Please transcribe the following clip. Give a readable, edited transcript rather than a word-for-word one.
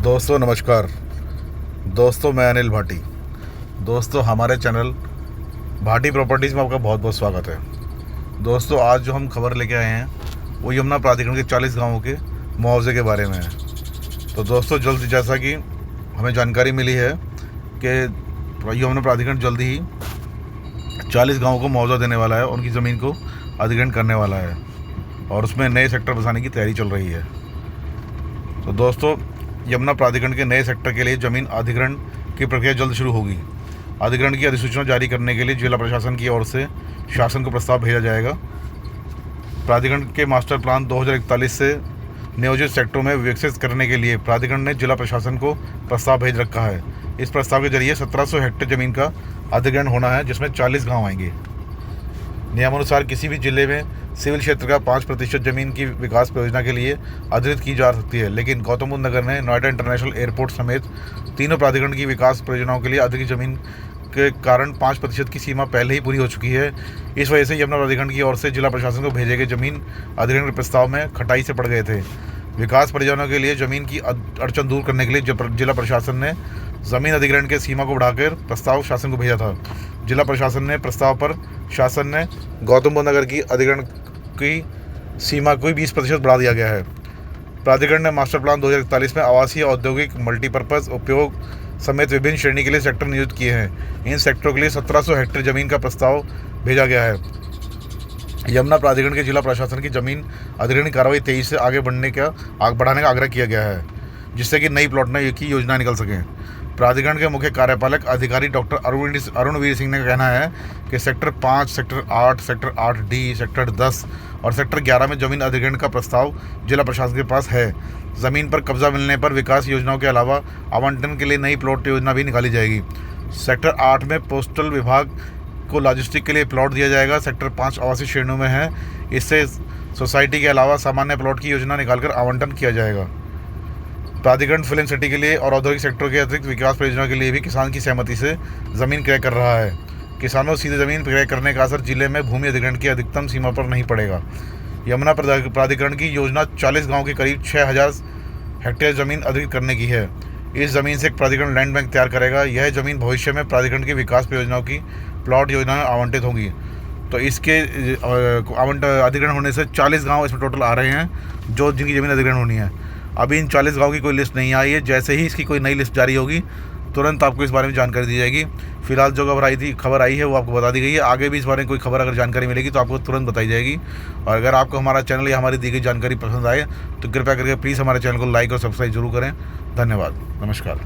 दोस्तों नमस्कार। दोस्तों मैं अनिल भाटी। दोस्तों हमारे चैनल भाटी प्रॉपर्टीज़ में आपका बहुत बहुत स्वागत है। दोस्तों आज जो हम खबर लेके आए हैं वो यमुना प्राधिकरण के 40 गांवों के मुआवजे के बारे में है। तो दोस्तों जल्द जैसा कि हमें जानकारी मिली है कि यमुना प्राधिकरण जल्द ही 40 गाँवों को मुआवजा देने वाला है, उनकी ज़मीन को अधिग्रहण करने वाला है और उसमें नए सेक्टर बसाने की तैयारी चल रही है। तो दोस्तों यमुना प्राधिकरण के नए सेक्टर के लिए ज़मीन अधिग्रहण की प्रक्रिया जल्द शुरू होगी। अधिग्रहण की अधिसूचना जारी करने के लिए जिला प्रशासन की ओर से शासन को प्रस्ताव भेजा जाएगा। प्राधिकरण के मास्टर प्लान 2041 से नियोजित सेक्टरों में विकसित करने के लिए प्राधिकरण ने जिला प्रशासन को प्रस्ताव भेज रखा है। इस प्रस्ताव के जरिए 1700 हेक्टेयर ज़मीन का अधिग्रहण होना है, जिसमें 40 गाँव आएंगे। नियमानुसार किसी भी जिले में सिविल क्षेत्र का 5% जमीन की विकास परियोजना के लिए अधिग्रहित की जा सकती है, लेकिन गौतम बुद्ध नगर ने नोएडा इंटरनेशनल एयरपोर्ट समेत तीनों प्राधिकरण की विकास परियोजनाओं के लिए अधिग्रहित जमीन के कारण 5% की सीमा पहले ही पूरी हो चुकी है। इस वजह से यमुना प्राधिकरण की ओर से जिला प्रशासन को भेजे गए जमीन अधिग्रहण के प्रस्ताव में खटाई से पड़ गए थे। विकास परियोजनाओं के लिए जमीन की अड़चन दूर करने के लिए जिला प्रशासन ने जमीन अधिग्रहण के सीमा को बढ़ाकर प्रस्ताव शासन को भेजा था। जिला प्रशासन ने प्रस्ताव पर शासन ने गौतम बुद्ध नगर की अधिग्रहण की सीमा को 20% बढ़ा दिया गया है। प्राधिकरण ने मास्टर प्लान 2041 में आवासीय, औद्योगिक, मल्टीपर्पज़ उपयोग समेत विभिन्न श्रेणी के लिए सेक्टर नियुक्त किए हैं। इन सेक्टरों के लिए 1700 हेक्टेयर जमीन का प्रस्ताव भेजा गया है। यमुना प्राधिकरण के जिला प्रशासन की जमीन अधिग्रहण की कार्रवाई तेजी से आगे बढ़ाने का आग्रह किया गया है, जिससे कि नई प्लॉट की योजना निकल सकें। प्राधिकरण के मुख्य कार्यपालक अधिकारी डॉक्टर अरुणवीर सिंह का कहना है कि sector 5, sector 8, sector 8D, sector 10 और सेक्टर 11 में जमीन अधिग्रहण का प्रस्ताव जिला प्रशासन के पास है। ज़मीन पर कब्जा मिलने पर विकास योजनाओं के अलावा आवंटन के लिए नई प्लॉट योजना भी निकाली जाएगी। सेक्टर 8 में पोस्टल विभाग को लॉजिस्टिक के लिए प्लॉट दिया जाएगा। सेक्टर 5 आवासीय श्रेणियों में है। इससे सोसाइटी के अलावा सामान्य प्लॉट की योजना निकालकर आवंटन किया जाएगा। प्राधिकरण फिल्म सिटी के लिए और औद्योगिक सेक्टर के अतिरिक्त विकास परियोजना के लिए भी किसान की सहमति से ज़मीन क्रय कर रहा है। किसानों सीधे ज़मीन क्रय करने का असर जिले में भूमि अधिग्रहण की अधिकतम सीमा पर नहीं पड़ेगा। यमुना प्राधिकरण की योजना 40 गाँव के करीब 6000 हेक्टेयर ज़मीन अधिग्रहित करने की है। इस ज़मीन से एक प्राधिकरण लैंड बैंक तैयार करेगा। यह ज़मीन भविष्य में प्राधिकरण की विकास परियोजनाओं की प्लॉट योजनाएं आवंटित होंगी। तो इसके अधिग्रहण होने से 40 गाँव इसमें टोटल आ रहे हैं जिनकी ज़मीन अधिग्रहण होनी है। अभी इन 40 गाँव की कोई लिस्ट नहीं आई है। जैसे ही इसकी कोई नई लिस्ट जारी होगी तुरंत आपको इस बारे में जानकारी दी जाएगी। फिलहाल जो खबर आई है वो आपको बता दी गई है। आगे भी इस बारे में कोई खबर अगर जानकारी मिलेगी तो आपको तुरंत बताई जाएगी। और अगर आपको हमारा चैनल या हमारी दी गई जानकारी पसंद आए तो कृपया करके प्लीज़ हमारे चैनल को लाइक और सब्सक्राइब जरूर करें। धन्यवाद। नमस्कार।